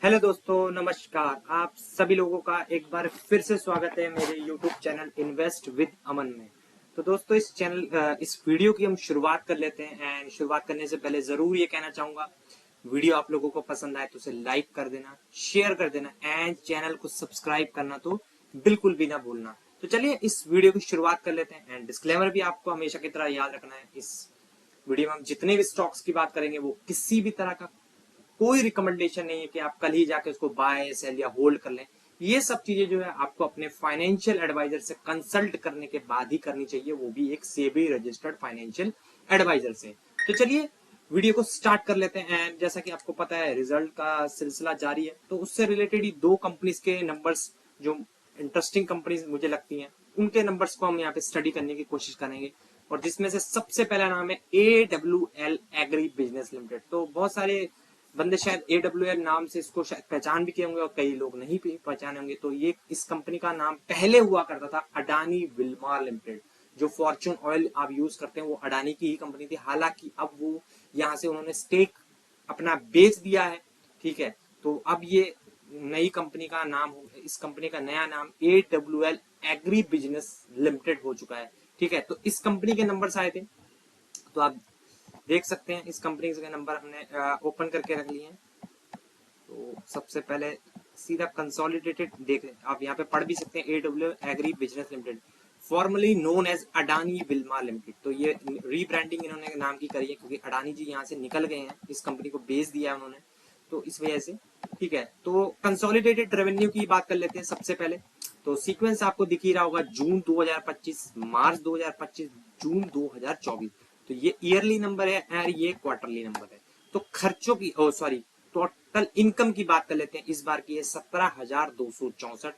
Hello दोस्तों, नमस्कार। आप सभी लोगों का एक बार फिर से स्वागत है मेरे यूट्यूब चैनल इन्वेस्ट विद अमन में। तो दोस्तों इस वीडियो की हम शुरुआत कर लेते हैं। एंड शुरुआत करने से पहले जरूर ये कहना चाहूंगा, वीडियो आप लोगों को पसंद आए तो उसे लाइक कर देना, शेयर कर देना एंड चैनल को सब्सक्राइब करना तो बिल्कुल भी ना भूलना। तो चलिए इस वीडियो की शुरुआत कर लेते हैं। एंड डिस्क्लेमर भी आपको हमेशा की तरह याद रखना है। इस वीडियो में हम जितने भी स्टॉक्स की बात करेंगे वो किसी भी तरह का कोई रिकमेंडेशन नहीं है कि आप कल ही जाके उसको बाय सेल या होल्ड कर लें। ये सब चीजें जो है आपको अपने फाइनेंशियल एडवाइजर से कंसल्ट करने के बाद ही करनी चाहिए, वो भी एक सेबी रजिस्टर्ड फाइनेंशियल एडवाइजर से। तो चलिए वीडियो को स्टार्ट कर लेते हैं। एंड जैसा कि आपको पता है रिजल्ट का सिलसिला जारी है, तो उससे रिलेटेड ही दो कंपनीज के नंबर्स जो इंटरेस्टिंग कंपनीज मुझे लगती हैं, उनके नंबर्स को हम यहाँ पे स्टडी करने की कोशिश करेंगे। और जिसमें से सबसे पहला नाम है AWL एग्री बिजनेस लिमिटेड। तो बहुत सारे बंदे शायद AWL नाम से इसको शायद पहचान भी किए होंगे और कई लोग नहीं पहचाने होंगे। तो ये इस कंपनी का नाम पहले हुआ करता था अडानी विल्मार लिमिटेड। जो फॉर्च्यून ऑयल आप यूज करते हैं वो अडानी की ही कंपनी थी। हालांकि अब वो यहाँ से उन्होंने स्टेक अपना बेच दिया है, ठीक है। तो अब ये नई कंपनी का नाम, इस कंपनी का नया नाम AWL एग्री बिजनेस लिमिटेड हो चुका है, ठीक है। तो इस कंपनी के नंबर्स आए थे, तो आप देख सकते हैं इस कंपनी के नंबर हमने ओपन करके रख लिए हैं। तो सबसे पहले सीधा कंसोलिडेटेड देख आप यहाँ पे पढ़ भी सकते हैं, AWL agri business limited formerly known as Adani Wilmar limited. तो ये रीब्रांडिंग इन्होंने नाम की करी है क्योंकि अडानी जी यहाँ से निकल गए हैं, इस कंपनी को बेच दिया है उन्होंने, तो इस वजह से, ठीक है। तो कंसोलिडेटेड रेवेन्यू की बात कर लेते हैं सबसे पहले। तो सीक्वेंस आपको दिख ही रहा होगा, जून 2025, मार्च 2025, जून 2024। तो ये ईयरली नंबर है और ये क्वार्टरली नंबर है। तो खर्चों की टोटल इनकम की बात कर लेते हैं। इस बार की है 17,264।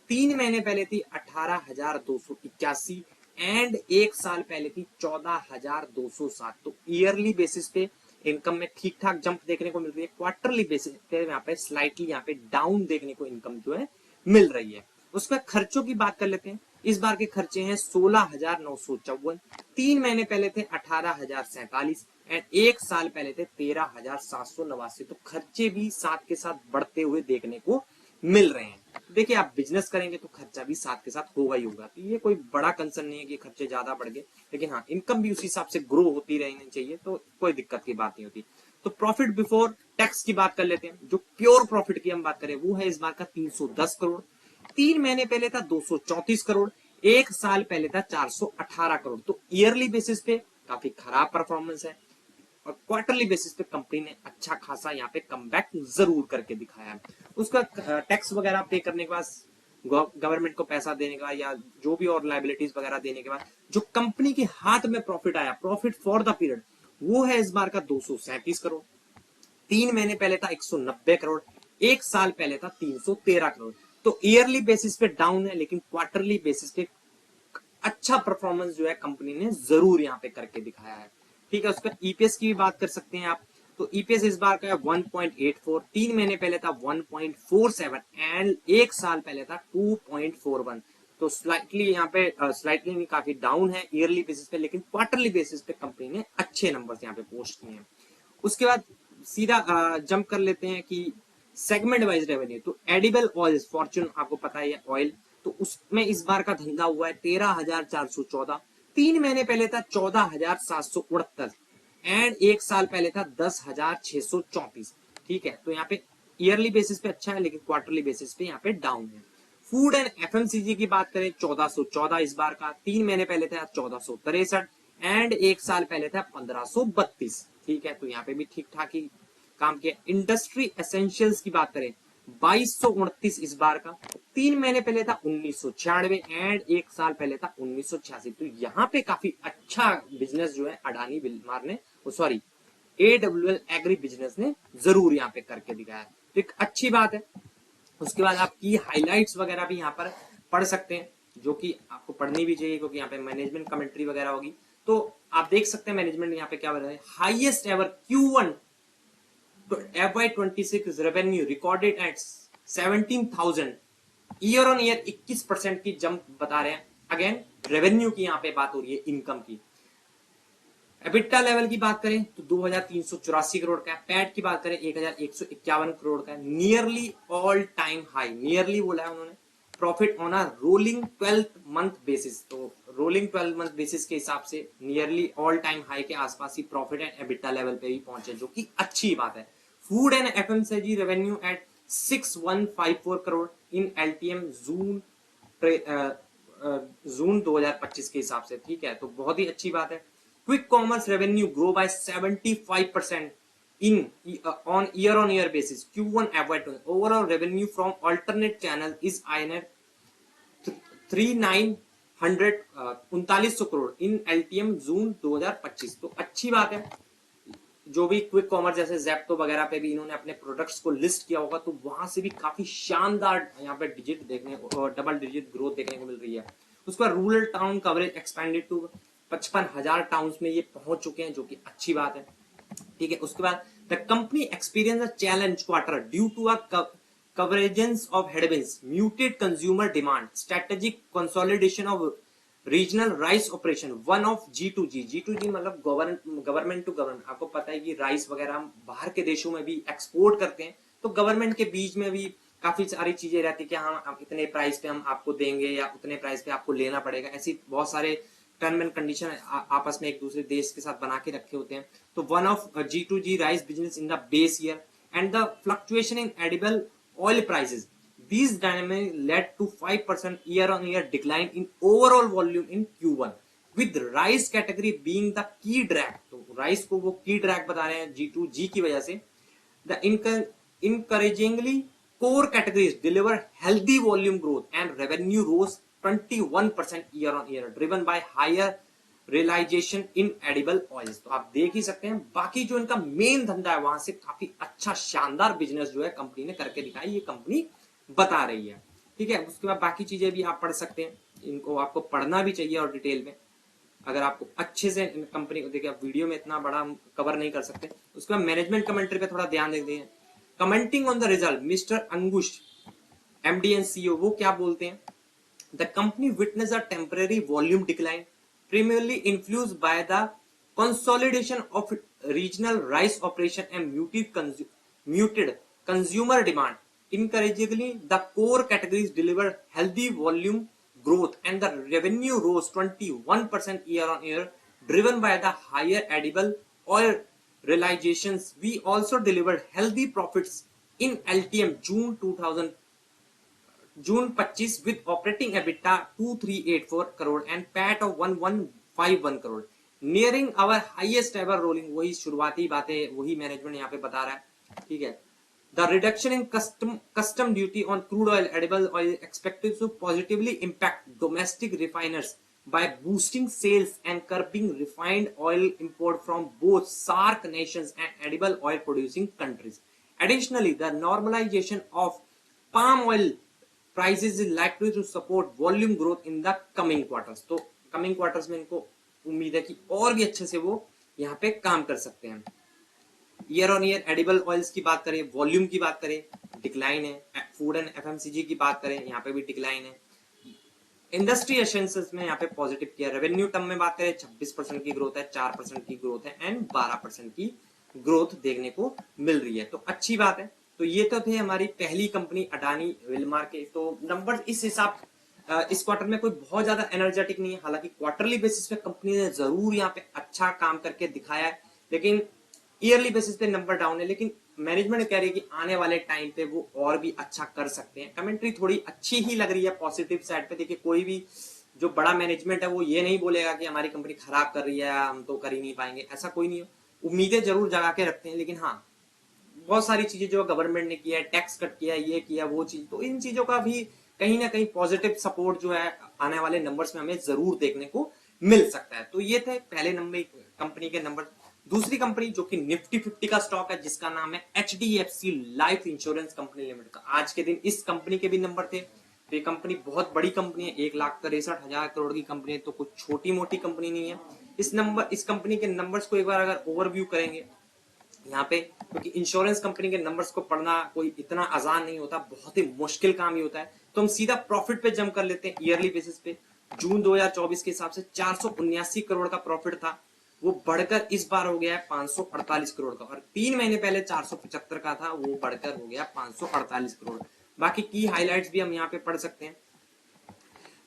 3 महीने पहले थी 18,281 एंड एक साल पहले थी 14,207। तो ईयरली बेसिस पे इनकम में ठीक ठाक जंप देखने को मिल रही है। क्वार्टरली बेसिस पे यहाँ पे स्लाइटली यहाँ पे डाउन देखने को इनकम जो है मिल रही है। उसके बाद खर्चों की बात कर लेते हैं। इस बार के खर्चे हैं 16,954। 3 महीने पहले थे 18,047 एंड एक साल पहले थे 13,789। तो खर्चे भी साथ के साथ बढ़ते हुए देखने को मिल रहे हैं। देखिए आप बिजनेस करेंगे तो खर्चा भी साथ के साथ होगा ही होगा। तो ये कोई बड़ा कंसर्न नहीं है कि खर्चे ज्यादा बढ़ गए, लेकिन हाँ इनकम भी उसी हिसाब से ग्रो होती रहनी चाहिए, तो कोई दिक्कत की बात नहीं होती। तो प्रॉफिट बिफोर टैक्स की बात कर लेते हैं। जो प्योर प्रॉफिट की हम बात करें वो है इस बार का 310 करोड़। 3 महीने पहले था 234 करोड़, एक साल पहले था 418 करोड़। तो ईयरली बेसिस पे काफी खराब परफॉर्मेंस है और क्वार्टरली बेसिस पे कंपनी ने अच्छा खासा यहाँ पे कमबैक जरूर करके दिखाया है। उसका टैक्स वगैरह पे करने के बाद, गवर्नमेंट को पैसा देने के बाद या जो भी और लाइबिलिटीज वगैरह देने के बाद जो कंपनी के हाथ में प्रॉफिट आया, प्रॉफिट फॉर द पीरियड, वो है इस बार का 237 करोड़। 3 महीने पहले था 190 करोड़, एक साल पहले था 313 करोड़। तो ईयरली बेसिस पे डाउन है, लेकिन क्वार्टरली बेसिस पे अच्छा परफॉर्मेंस जो है कंपनी ने जरूर यहाँ पे करके दिखाया है, ठीक है। उसका ईपीएस की भी बात कर सकते हैं आप। तो ईपीएस इस बार का है 1.84। 3 महीने पहले था 1.47 एंड एक साल पहले था 2.41। तो स्लाइटली यहाँ पे स्लाइटली नहीं, काफी डाउन है ईयरली बेसिस पे, लेकिन क्वार्टरली बेसिस पे कंपनी ने अच्छे नंबर्स यहाँ पे पोस्ट किए हैं। उसके बाद सीधा जंप कर लेते हैं कि सेगमेंट वाइज रेवेन्यू। तो एडिबल ऑयल, फॉर्च्यून आपको पता है ऑयल, तो उसमें इस बार का धंधा हुआ है 13,414। 3 महीने पहले था 14,769 एंड एक साल पहले था 10,634, ठीक है। तो यहाँ पे ईयरली बेसिस पे अच्छा है, लेकिन क्वार्टरली बेसिस पे यहाँ पे डाउन है। फूड एंड एफएमसीजी की बात करें 1414 इस बार का। 3 महीने पहले था 1463 एंड एक साल पहले था 1532, ठीक है। तो यहाँ पे भी ठीक ठाक ही काम किया। इंडस्ट्री एसेंशियल्स की बात करें 2229 इस बार का। 3 महीने पहले था 1996 एंड एक साल पहले था 1986। तो यहाँ पे काफी अच्छा बिजनेस जो है अडानी विल्मार ने, सॉरी AWL एग्री बिजनेस ने जरूर यहाँ पे करके दिखाया है, तो एक अच्छी बात है। उसके बाद आपकी हाइलाइट्स वगैरह भी यहाँ पर पढ़ सकते हैं, जो कि आपको पढ़नी भी चाहिए क्योंकि यहाँ पे मैनेजमेंट कमेंट्री वगैरह होगी। तो आप देख सकते हैं मैनेजमेंट यहाँ पे क्या बता रहा है, highest ever Q1 FY26 revenue recorded at 17,000, year on year 21% की जंप बता रहे हैं। अगेन रेवेन्यू की यहाँ पे बात हो रही है, इनकम की। एबिटा लेवल की बात करें तो 2384 करोड़ का है। पैट की बात करें 1151 करोड़ का है। Nearly all time high, nearly बोला है उन्होंने। Profit on a rolling 12 month basis, तो रोलिंग 12 मंथ बेसिस के हिसाब से नियरली ऑल टाइम हाई के आसपास ही प्रॉफिट एंड एबिटा लेवल पे भी पहुंचे, जो कि अच्छी बात है। Food and FMCG revenue at 6154 crore in LTM June June 2025 के हिसाब से, ठीक है, तो बहुत ही अच्छी बात है। Quick commerce revenue grow by 75% in on year-on-year basis Q1 FY20. Overall revenue from alternate channel is INR 3900 crore in LTM June 2025। तो अच्छी बात है। जो भी क्विक कॉमर्स जैसे जेप्टो वगैरह पे भी इन्होंने अपने प्रोडक्ट्स को लिस्ट किया होगा, तो वहां से भी काफी शानदार यहाँ पे डिजिट देखने को, डबल डिजिट ग्रोथ देखने को मिल रही है। उसके बाद rural town coverage expanded to 55,000 towns में ये पहुंच चुके हैं, जो कि अच्छी बात है, ठीक है। उसके बाद the company experience a challenge quarter due to a convergence of headwinds, muted consumer demand, strategic consolidation of regional rice operation, one of G2G। G2G मतलब गवर्नमेंट टू गवर्नमेंट। आपको पता है कि राइस वगैरह हम बाहर के देशों में भी एक्सपोर्ट करते हैं, तो गवर्नमेंट के बीच में भी काफी सारी चीजें रहती है कि हम इतने प्राइस पे हम आपको देंगे या उतने प्राइस पे आपको लेना पड़ेगा। ऐसी बहुत सारे टर्म एंड कंडीशन आपस में एक दूसरे देश के साथ बना के रखे होते हैं। तो one of G2G rice business in the base year and the fluctuation in edible oil prices. These dynamics led to 5% year-on-year decline in overall volume in Q1, with rice category being the key drag. तो rice को वो key drag बता रहे हैं G2G की वजह से। The encouragingly core categories deliver healthy volume growth and revenue rose 21% year-on-year, driven by higher realisation in edible oils. तो आप देख ही सकते हैं, बाकी जो इनका मेन धंधा है वहां से काफी अच्छा शानदार बिजनेस जो है कंपनी ने करके दिखाई, ये कंपनी बता रही है, ठीक है। उसके बाद बाकी चीजें भी आप पढ़ सकते हैं, इनको आपको पढ़ना भी चाहिए और डिटेल में, अगर आपको अच्छे से कंपनी को देखिए। वीडियो में इतना बड़ा हम कवर नहीं कर सकते। उसके बाद मैनेजमेंट कमेंट्री पे थोड़ा ध्यान देते हैं। Commenting on the result mister Ankush MD and CEO, वो क्या बोलते हैं, the company witness a temporary volume decline primarily influenced by the consolidation of regional rice operation and muted consumer demand. Encouragingly, the core categories delivered healthy volume growth and the revenue rose 21% year on year, driven by the higher edible oil realizations. We also delivered healthy profits in LTM June 25 with operating EBITDA 2384 crore and PAT of 1151 crore, nearing our highest ever rolling. वही शुरुआती बातें वही management यहाँ पे बता रहा है, ठीक है। The reduction in custom duty on crude oil edible oil expected to positively impact domestic refiners by boosting sales and curbing refined oil import from both SAARC nations and edible oil producing countries. Additionally, the normalization of palm oil prices is likely to support volume growth in the coming quarters. तो coming quarters में इनको उम्मीद है कि और भी अच्छे से वो यहाँ पे काम कर सकते हैं। Year on year edible oils की बात करें, वॉल्यूम की बात करें, डिक्लाइन है। फूड एंड एफएमसीजी की बात करें, यहाँ पे भी डिक्लाइन है। इंडस्ट्री एसेंशियल्स में यहाँ पे पॉजिटिव किया। रेवेन्यू टर्म में बात करें 26% की ग्रोथ है, 4% की ग्रोथ है एंड 12% की ग्रोथ देखने को मिल रही है, तो अच्छी बात है। तो ये तो थे हमारी पहली कंपनी अडानी विल्मार के। तो नंबर इस हिसाब इस क्वार्टर में कोई बहुत ज्यादा एनर्जेटिक नहीं है, हालांकि क्वार्टरली बेसिस पे कंपनी ने जरूर यहाँ पे अच्छा काम करके दिखाया है, लेकिन ईयरली बेसिस पे नंबर डाउन है। लेकिन मैनेजमेंट कह रही है कि आने वाले टाइम पे वो और भी अच्छा कर सकते हैं। कमेंट्री थोड़ी अच्छी ही लग रही है पॉजिटिव साइड पे। देखिए, कोई भी जो बड़ा मैनेजमेंट है वो ये नहीं बोलेगा कि हमारी कंपनी खराब कर रही है, हम तो कर ही नहीं पाएंगे, ऐसा कोई नहीं हो। उम्मीदें जरूर जगा के रखते हैं, लेकिन हाँ, बहुत सारी चीजें जो गवर्नमेंट ने किया है, टैक्स कट किया, ये किया, वो चीज, तो इन चीजों का भी कहीं ना कहीं पॉजिटिव सपोर्ट जो है आने वाले नंबर्स में हमें जरूर देखने को मिल सकता है। तो ये थे पहले नंबर कंपनी के नंबर। दूसरी कंपनी जो कि निफ्टी 50 का स्टॉक है, जिसका नाम है HDFC life insurance company limited का। आज के दिन इस कंपनी के भी नंबर थे। तो ये कंपनी बहुत बड़ी कंपनी है, 1,63,000 करोड़ की कंपनी है, तो कुछ छोटी मोटी कंपनी नहीं है। इस कंपनी के नंबर्स को एक बार अगर ओवरव्यू करेंगे यहाँ पे, क्योंकि इंश्योरेंस कंपनी के नंबर्स को पढ़ना कोई इतना आसान नहीं होता, बहुत ही मुश्किल काम ही होता है। तो हम सीधा प्रॉफिट पे जंप कर लेते हैं। ईयरली बेसिस पे जून 2024 के हिसाब से 479 करोड़ का प्रॉफिट था। वो बढ़कर इस बार हो गया है 548 करोड़ का, और 3 महीने पहले 475 का था, वो बढ़कर हो गया 548 करोड़। बाकी की हाइलाइट्स भी हम यहाँ पे पढ़ सकते हैं।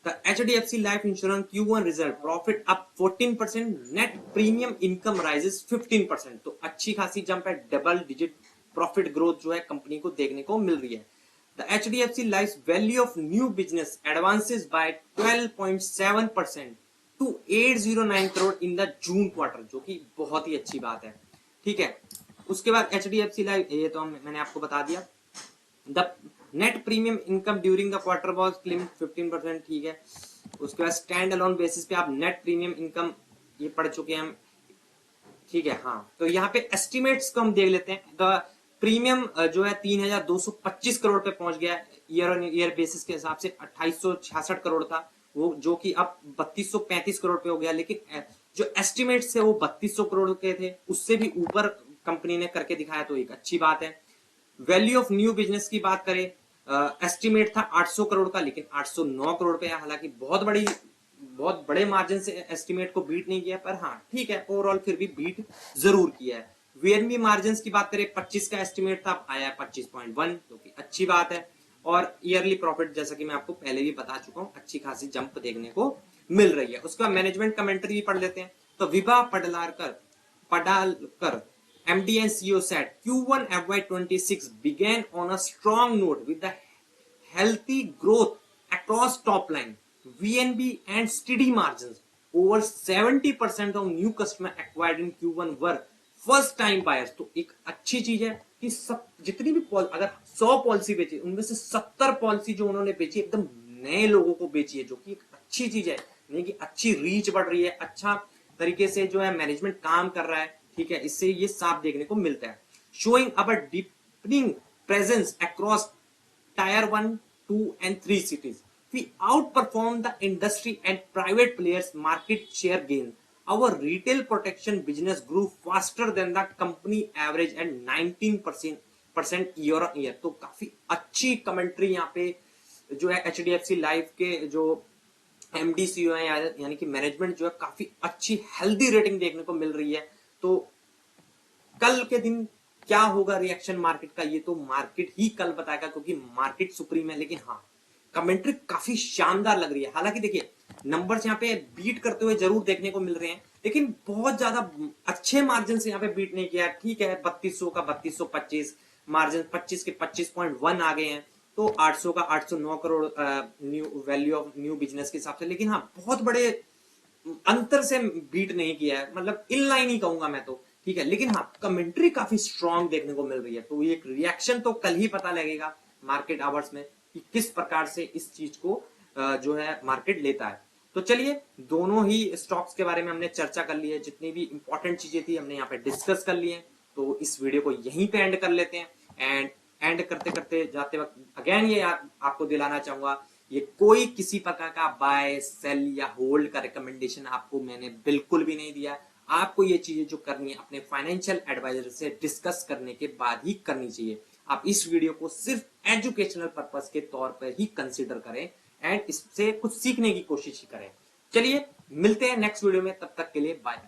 The HDFC Life Insurance Q1 result profit up 14%, net premium income rises 15%। तो अच्छी खासी जंप है, डबल डिजिट प्रॉफिट ग्रोथ जो है कंपनी को देखने को मिल रही है। The HDFC Life's value of new business advances by 12.7% to 809 crore in the June quarter, जो कि बहुत ही अच्छी बात है। ठीक है, उसके बाद HDFC Life, ये तो मैंने आपको बता दिया। The net premium income during the quarter was claim 15%। ठीक है, उसके बाद स्टैंड अलोन बेसिस पे आप नेट प्रीमियम इनकम ये पढ़ चुके हैं हम। ठीक है, हाँ, तो यहाँ पे एस्टिमेट्स को हम देख लेते हैं। द प्रीमियम जो है 3225 करोड़ पे पहुंच गया, ईयर ऑन ईयर बेसिस के हिसाब से 2866 करोड़ था वो, जो कि अब 3235 करोड़ पे हो गया। लेकिन जो एस्टिमेट्स है वो 3200 करोड़ के थे, उससे भी ऊपर कंपनी ने करके दिखाया, तो एक अच्छी बात है। वैल्यू ऑफ न्यू बिजनेस की बात करें, एस्टिमेट था 800 करोड़ का, लेकिन 809 करोड़ पे, हालांकि बहुत बड़े मार्जिन से एस्टिमेट को बीट नहीं किया, पर हाँ ठीक है, ओवरऑल फिर भी बीट जरूर किया है। वीएनबी मार्जिन की बात करें, 25 का एस्टिमेट था, आया 25.1, जो कि अच्छी बात है। और ईयरली प्रॉफिट जैसा कि मैं आपको पहले भी बता चुका हूँ, अच्छी खासी जंप देखने को मिल रही है। उसका मैनेजमेंट कमेंट्री भी पढ़ लेते हैं। तो Vibha पडालकर MD and CEO said Q1 FY26 began on a strong note with the healthy growth across top line, VNB and steady margins. Over 70% of new customer acquired in Q1 were first time buyers। तो एक अच्छी चीज है कि सब जितनी भी अगर 100 पॉलिसी बेची, उनमें से 70 पॉलिसी जो उन्होंने बेची एकदम नए लोगों को बेची है, जो कि एक अच्छी चीज है। यानी कि अच्छी रीच बढ़ रही है, अच्छा तरीके से जो है मैनेजमेंट काम कर रहा है। ठीक है, इससे ये साफ देखने को मिलता है। Showing our deepening presence across tyre 1, 2 and 3 cities, we outperformed the industry and private players market share gain। Our retail protection business grew faster than the company average at 19% year on year। तो काफी अच्छी commentary यहाँ पे जो है HDFC life के जो MD CEO है, यानी कि मैनेजमेंट जो है काफी अच्छी हेल्दी रेटिंग देखने को मिल रही है। तो कल के दिन क्या होगा रिएक्शन मार्केट का, ये तो मार्केट ही कल बताएगा, क्योंकि मार्केट सुप्रीम है। लेकिन हाँ, कमेंट्री काफी शानदार लग रही है। हालांकि देखिए, नंबर्स यहाँ पे बीट करते हुए जरूर देखने को मिल रहे हैं, लेकिन बहुत ज्यादा अच्छे मार्जिन से यहाँ पे बीट नहीं किया। ठीक है, 3200 का 3225 मार्जिन, 25 के 25.1 आ गए हैं, तो 800 का 809 crore new value of new business के हिसाब से। लेकिन हाँ, बहुत बड़े अंतर से बीट नहीं किया है, मतलब इन लाइन ही कहूंगा मैं तो। ठीक है, लेकिन हाँ, कमेंट्री काफी स्ट्रांग देखने को मिल रही है। तो ये रिएक्शन तो कल ही पता लगेगा मार्केट आवर्स में कि किस प्रकार से इस चीज को जो है मार्केट लेता है। तो चलिए, दोनों ही स्टॉक्स के बारे में हमने चर्चा कर ली है, जितनी भी इंपॉर्टेंट चीजें थी हमने यहाँ पे डिस्कस कर ली है। तो इस वीडियो को यहीं पे एंड कर लेते हैं। एंड एंड करते करते जाते वक्त अगेन ये आपको दिलाना चाहूंगा, ये कोई किसी प्रकार का बाय सेल या होल्ड का रिकमेंडेशन आपको मैंने बिल्कुल भी नहीं दिया। आपको ये चीजें जो करनी है अपने फाइनेंशियल एडवाइजर से डिस्कस करने के बाद ही करनी चाहिए। आप इस वीडियो को सिर्फ एजुकेशनल पर्पस के तौर पर ही कंसीडर करें एंड इससे कुछ सीखने की कोशिश करें। चलिए, मिलते हैं नेक्स्ट वीडियो में, तब तक के लिए बाय।